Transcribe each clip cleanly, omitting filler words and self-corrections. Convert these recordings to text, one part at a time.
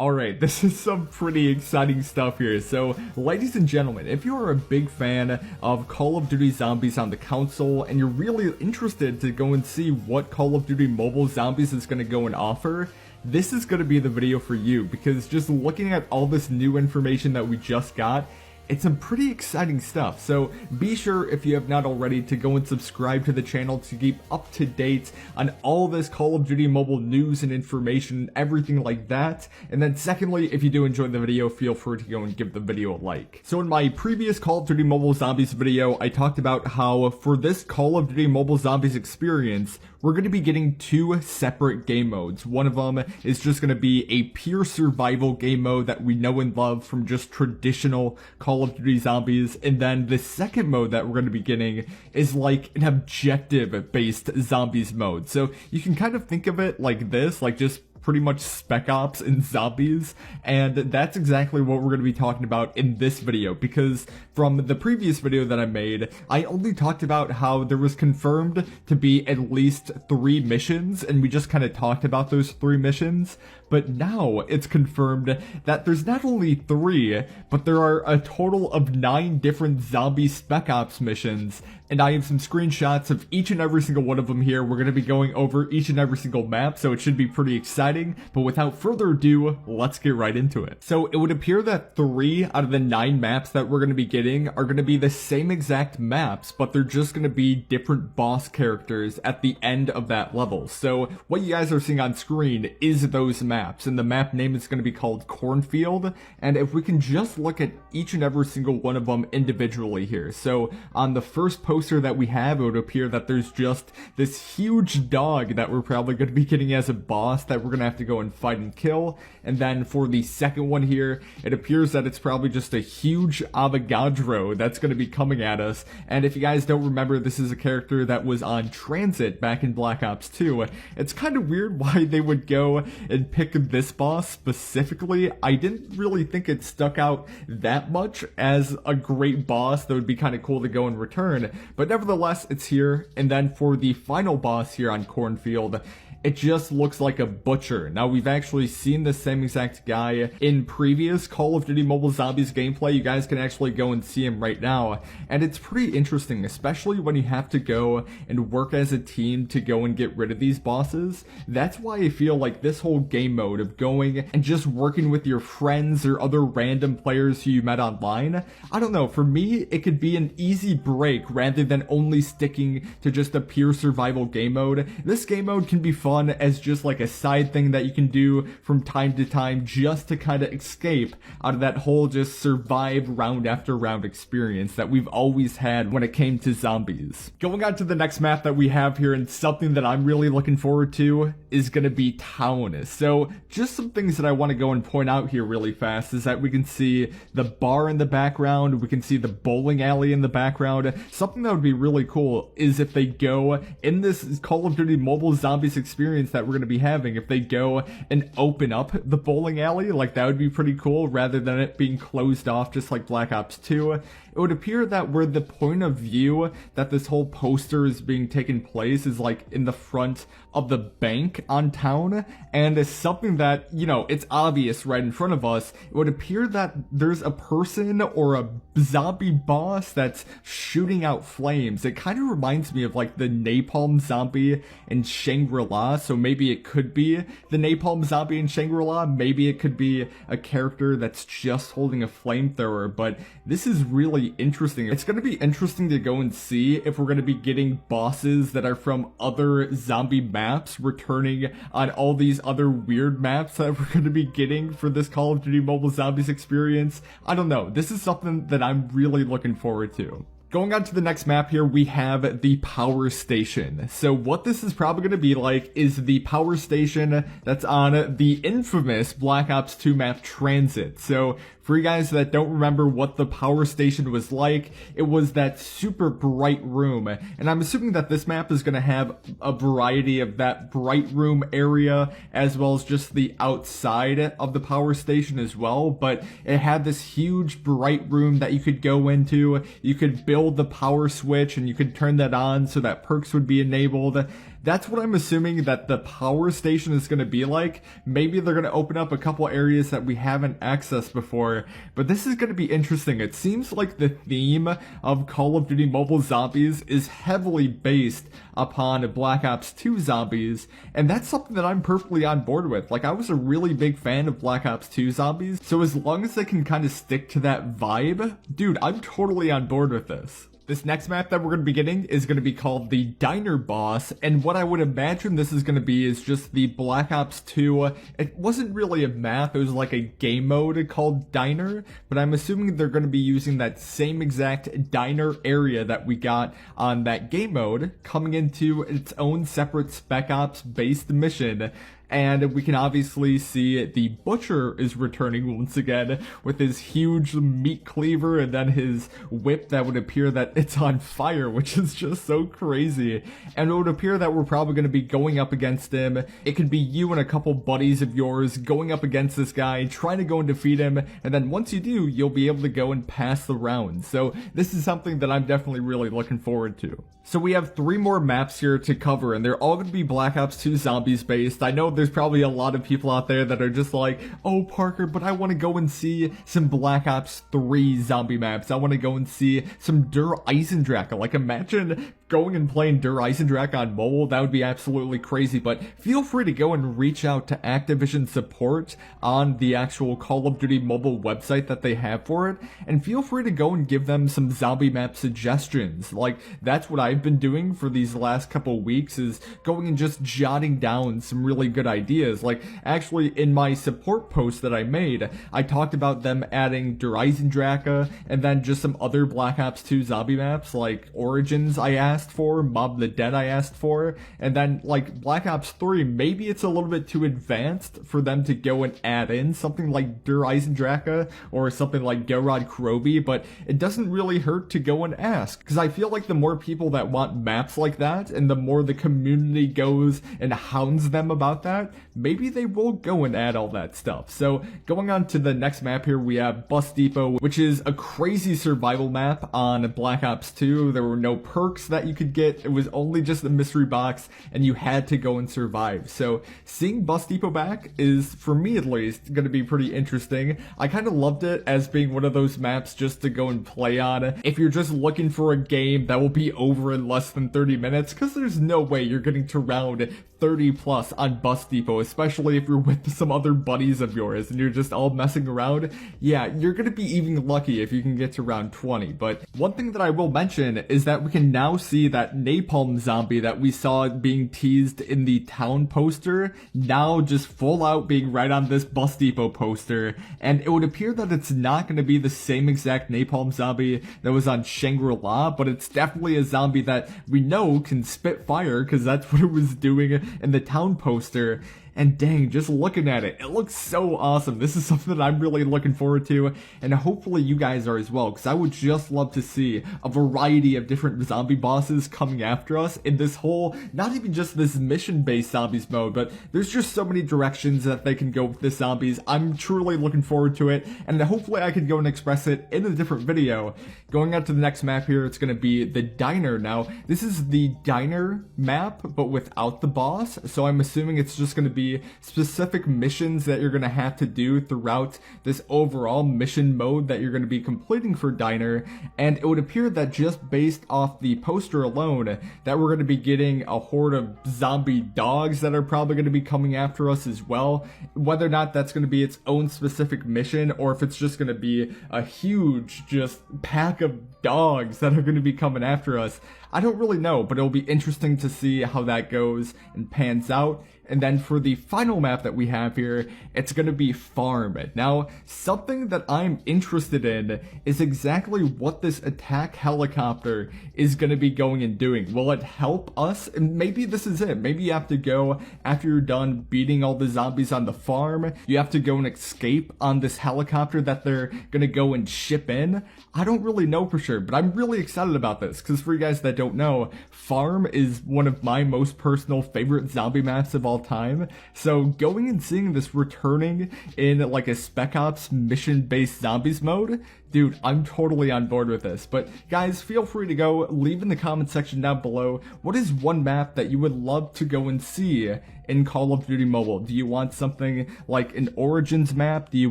Alright, this is some pretty exciting stuff here. So, ladies and gentlemen, if you are a big fan of Call of Duty Zombies on the console, and you're really interested to go and see what Call of Duty Mobile Zombies is going to go and offer, this is going to be the video for you, because just looking at all this new information that we just got, it's some pretty exciting stuff. So be sure, if you have not already, to go and subscribe to the channel to keep up to date on all this Call of Duty mobile news and information, everything like that. And then secondly, if you do enjoy the video, feel free to go and give the video a like. So in my previous Call of Duty Mobile Zombies video, I talked about how for this Call of Duty Mobile Zombies experience, we're going to be getting two separate game modes. One of them is just going to be a pure survival game mode that we know and love from just traditional Call of Duty Zombies, and then the second mode that we're going to be getting is like an objective-based zombies mode. So you can kind of think of it like this, like just pretty much Spec Ops and zombies, and that's exactly what we're going to be talking about in this video, because from the previous video that I made, I only talked about how there was confirmed to be at least 3 missions, and we just kind of talked about those 3 missions, but now it's confirmed that there's not only 3, but there are a total of 9 different zombie Spec Ops missions, and I have some screenshots of each and every single one of them here. We're going to be going over each and every single map, so it should be pretty exciting. But without further ado, let's get right into it. So it would appear that 3 out of the 9 maps that we're going to be getting are going to be the same exact maps, but they're just going to be different boss characters at the end of that level. So what you guys are seeing on screen is those maps, and the map name is going to be called Cornfield. And if we can just look at each and every single one of them individually here. So on the first poster that we have, it would appear that there's just this huge dog that we're probably going to be getting as a boss that we're going to have to go and fight and kill. And then for the second one here, it appears that it's probably just a huge Avogadro that's going to be coming at us. And if you guys don't remember, this is a character that was on Transit back in Black Ops 2. It's kind of weird why they would go and pick this boss specifically. I didn't really think it stuck out that much as a great boss that would be kind of cool to go and return. But nevertheless, it's here. And then for the final boss here on Cornfield, it just looks like a butcher. Now, we've actually seen the same exact guy in previous Call of Duty Mobile Zombies gameplay. You guys can actually go and see him right now. And it's pretty interesting, especially when you have to go and work as a team to go and get rid of these bosses. That's why I feel like this whole game mode of going and just working with your friends or other random players who you met online, I don't know, for me, it could be an easy break rather than only sticking to just a pure survival game mode. This game mode can be fun as just like a side thing that you can do from time to time just to kind of escape out of that whole just survive round after round experience that we've always had when it came to zombies. Going on to the next map that we have here, and something that I'm really looking forward to, is going to be Town. So just some things that I want to go and point out here really fast is that we can see the bar in the background, we can see the bowling alley in the background. Something that would be really cool is if they go in this Call of Duty Mobile Zombies experience that we're going to be having, if they go and open up the bowling alley, like that would be pretty cool rather than it being closed off just like Black Ops 2. It would appear that where the point of view that this whole poster is being taken place is like in the front of the bank on Town, and it's something that, you know, it's obvious right in front of us. It would appear that there's a person or a zombie boss that's shooting out flames. It kind of reminds me of like the napalm zombie in Shangri-La, so maybe it could be the napalm zombie in Shangri-La, maybe it could be a character that's just holding a flamethrower, but this is really interesting. It's going to be interesting to go and see if we're going to be getting bosses that are from other zombie maps returning on all these other weird maps that we're going to be getting for this Call of Duty Mobile Zombies experience. I don't know. This is something that I'm really looking forward to. Going on to the next map here, we have the power station. So what this is probably going to be like is the power station that's on the infamous Black Ops 2 map Transit. So for you guys that don't remember what the power station was like, it was that super bright room. And I'm assuming that this map is going to have a variety of that bright room area as well as just the outside of the power station as well. But it had this huge bright room that you could go into. You could build the power switch and you could turn that on so that perks would be enabled. that's what I'm assuming that the power station is going to be like. Maybe they're going to open up a couple areas that we haven't accessed before, but this is going to be interesting. It seems like the theme of Call of Duty Mobile Zombies is heavily based upon Black Ops 2 Zombies, and that's something that I'm perfectly on board with. Like, I was a really big fan of Black Ops 2 Zombies, so as long as they can kind of stick to that vibe, dude, I'm totally on board with this. This next map that we're going to be getting is going to be called the Diner Boss, and what I would imagine this is going to be is just the Black Ops 2, it wasn't really a map, it was like a game mode called Diner, but I'm assuming they're going to be using that same exact diner area that we got on that game mode, coming into its own separate Spec Ops based mission. And we can obviously see the Butcher is returning once again with his huge meat cleaver and then his whip that would appear that it's on fire, which is just so crazy. And it would appear that we're probably going to be going up against him. It could be you and a couple buddies of yours going up against this guy, trying to go and defeat him. And then once you do, you'll be able to go and pass the round. So this is something that I'm definitely really looking forward to. So we have 3 more maps here to cover, and they're all going to be Black Ops 2 Zombies based. I know there's probably a lot of people out there that are just like, oh Parker, but I want to go and see some Black Ops 3 zombie maps. I want to go and see some Der Eisendrache. Like, imagine going and playing Der Eisendrache on mobile. That would be absolutely crazy, but feel free to go and reach out to Activision support on the actual Call of Duty mobile website that they have for it, and feel free to go and give them some zombie map suggestions. Like, that's what I've been doing for these last couple weeks, is going and just jotting down some really good ideas. Like, actually in my support post that I made, I talked about them adding Der Eisendrache and then just some other Black Ops 2 zombie maps like Origins I asked for, Mob the Dead I asked for, and then like Black Ops 3, maybe it's a little bit too advanced for them to go and add in something like Der Eisendrache or something like Gerard Krobi, but it doesn't really hurt to go and ask, because I feel like the more people that want maps like that and the more the community goes and hounds them about that, maybe they will go and add all that stuff. So going on to the next map here, we have Bus Depot, which is a crazy survival map on Black Ops 2. There were no perks that you could get. It was only just a mystery box and you had to go and survive. So seeing Bus Depot back is, for me at least, going to be pretty interesting. I kind of loved it as being one of those maps just to go and play on. If you're just looking for a game that will be over in less than 30 minutes, because there's no way you're getting to round 30 plus on Bus Depot, especially if you're with some other buddies of yours and you're just all messing around. Yeah, you're gonna be even lucky if you can get to round 20. But one thing that I will mention is that we can now see that napalm zombie that we saw being teased in the town poster, now just full out being right on this Bus Depot poster, and it would appear that it's not going to be the same exact napalm zombie that was on Shangri-La, but it's definitely a zombie that we know can spit fire, because that's what it was doing in the town poster. And dang, just looking at it, it looks so awesome. This is something that I'm really looking forward to, and hopefully you guys are as well, because I would just love to see a variety of different zombie bosses coming after us in this whole, not even just this mission-based zombies mode, but there's just so many directions that they can go with this zombies. I'm truly looking forward to it, and hopefully I can go and express it in a different video. Going on to the next map here, it's going to be the Diner. Now, this is the Diner map, but without the boss, so I'm assuming it's just going to be specific missions that you're going to have to do throughout this overall mission mode that you're going to be completing for Diner. And it would appear that just based off the poster alone, that we're going to be getting a horde of zombie dogs that are probably going to be coming after us as well. Whether or not that's going to be its own specific mission, or if it's just going to be a huge just pack of dogs that are going to be coming after us, I don't really know, but it'll be interesting to see how that goes and pans out. And then for the final map that we have here, it's going to be Farm. Now, something that I'm interested in is exactly what this attack helicopter is going to be going and doing. Will it help us? And maybe this is it. Maybe you have to go, after you're done beating all the zombies on the farm, you have to go and escape on this helicopter that they're going to go and ship in. I don't really know for sure, but I'm really excited about this, because for you guys that don't know, Farm is one of my most personal favorite zombie maps of all time. So going and seeing this returning in like a Spec Ops mission-based zombies mode, dude, I'm totally on board with this. But guys, feel free to go leave in the comment section down below, what is one map that you would love to go and see in Call of Duty Mobile? Do you want something like an Origins map? Do you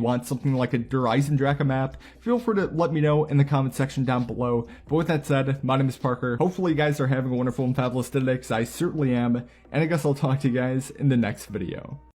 want something like a Der Eisendrache map? Feel free to let me know in the comment section down below. But with that said, my name is Parker. Hopefully you guys are having a wonderful and fabulous day today, because I certainly am. And I guess I'll talk to you guys in the next video.